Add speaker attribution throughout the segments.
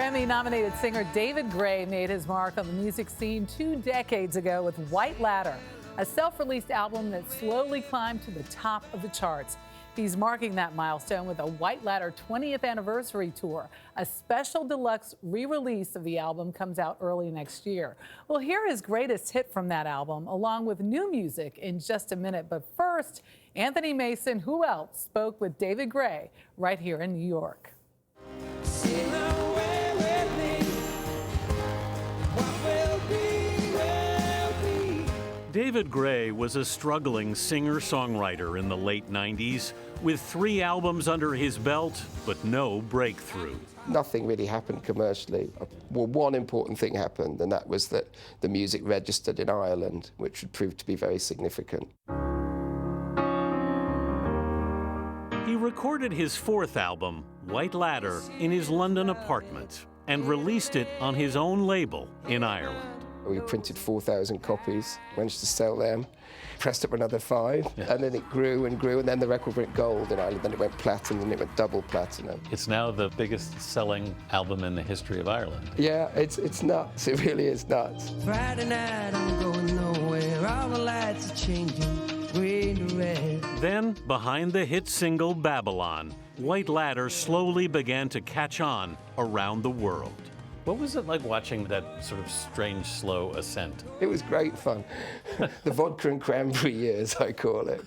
Speaker 1: Grammy-nominated singer David Gray made his mark on the music scene 2 decades ago with White Ladder, a self-released album that slowly climbed to the top of the charts. He's marking that milestone with a White Ladder 20th anniversary tour. A special deluxe re-release of the album comes out early next year. We'll hear his greatest hit from that album, along with new music, in just a minute. But first, Anthony Mason, who else, spoke with David Gray right here in New York.
Speaker 2: David Gray was a struggling singer-songwriter in the late 90s, with 3 albums under his belt, but no breakthrough.
Speaker 3: Nothing really happened commercially. Well, one important thing happened, and that was that the music registered in Ireland, which would prove to be very significant.
Speaker 2: He recorded his 4th album, White Ladder, in his London apartment and released it on his own label in Ireland.
Speaker 3: We printed 4,000 copies, managed to sell them, pressed up another 5, and then it grew and grew, and then the record went gold in Ireland, then it went platinum, and it went double platinum.
Speaker 4: It's now the biggest selling album in the history of Ireland.
Speaker 3: Yeah, it's nuts, it really is nuts.
Speaker 5: Friday night, I'm going nowhere, all the lights are changing, green to red.
Speaker 2: Then, behind the hit single Babylon, White Ladder slowly began to catch on around the world.
Speaker 4: What was it like watching that sort of strange, slow ascent?
Speaker 3: It was great fun. The vodka and cranberry years, I call it.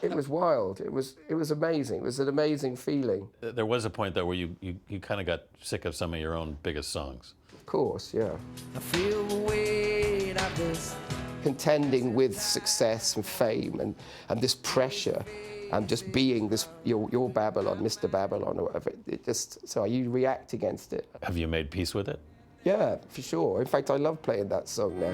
Speaker 3: It was wild. It was amazing. It was an amazing feeling.
Speaker 4: There was a point, though, where you kind of got sick of some of your own biggest songs.
Speaker 3: Of course, yeah.
Speaker 5: I feel the weight of this.
Speaker 3: Contending with success and fame and this pressure, and just being this, your Babylon, Mr. Babylon, or whatever. So you react against it.
Speaker 4: Have you made peace with it?
Speaker 3: Yeah, for sure. In fact, I love playing that song now.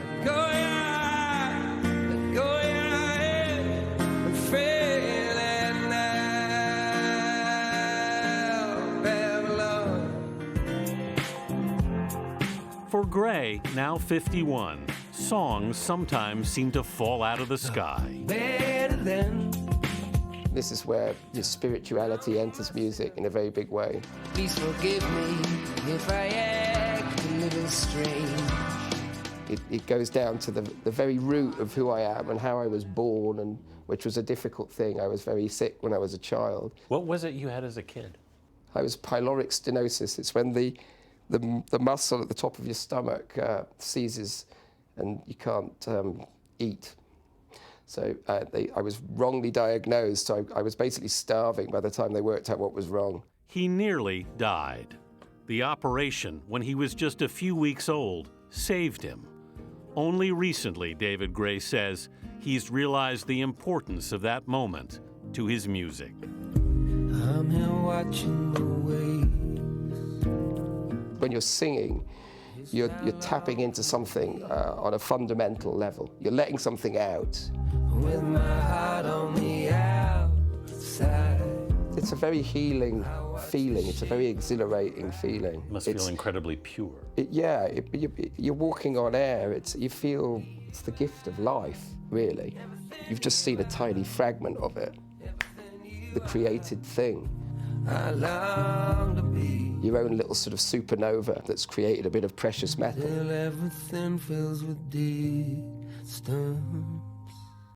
Speaker 2: For Gray, now 51, songs sometimes seem to fall out of the sky.
Speaker 5: Better than.
Speaker 3: This is where your spirituality enters music in a very big way.
Speaker 5: Please forgive me if I act a little strange.
Speaker 3: It goes down to the very root of who I am and how I was born, and which was a difficult thing. I was very sick when I was a child.
Speaker 4: What was it you had as a kid?
Speaker 3: I was pyloric stenosis. It's when the muscle at the top of your stomach seizes and you can't eat. So I was wrongly diagnosed, so I was basically starving by the time they worked out what was wrong.
Speaker 2: He nearly died. The operation, when he was just a few weeks old, saved him. Only recently, David Gray says, he's realized the importance of that moment to his music.
Speaker 5: I'm here watching the waves.
Speaker 3: When you're singing, you're tapping into something on a fundamental level. You're letting something out.
Speaker 5: With my heart on the outside.
Speaker 3: It's a very healing feeling. It's a very exhilarating feeling.
Speaker 4: It must feel incredibly pure.
Speaker 3: You're walking on air. You feel it's the gift of life, really. You've just seen a tiny fragment of it, the created thing.
Speaker 5: I long to be
Speaker 3: your own little sort of supernova that's created a bit of precious metal.
Speaker 5: till everything fills with distance.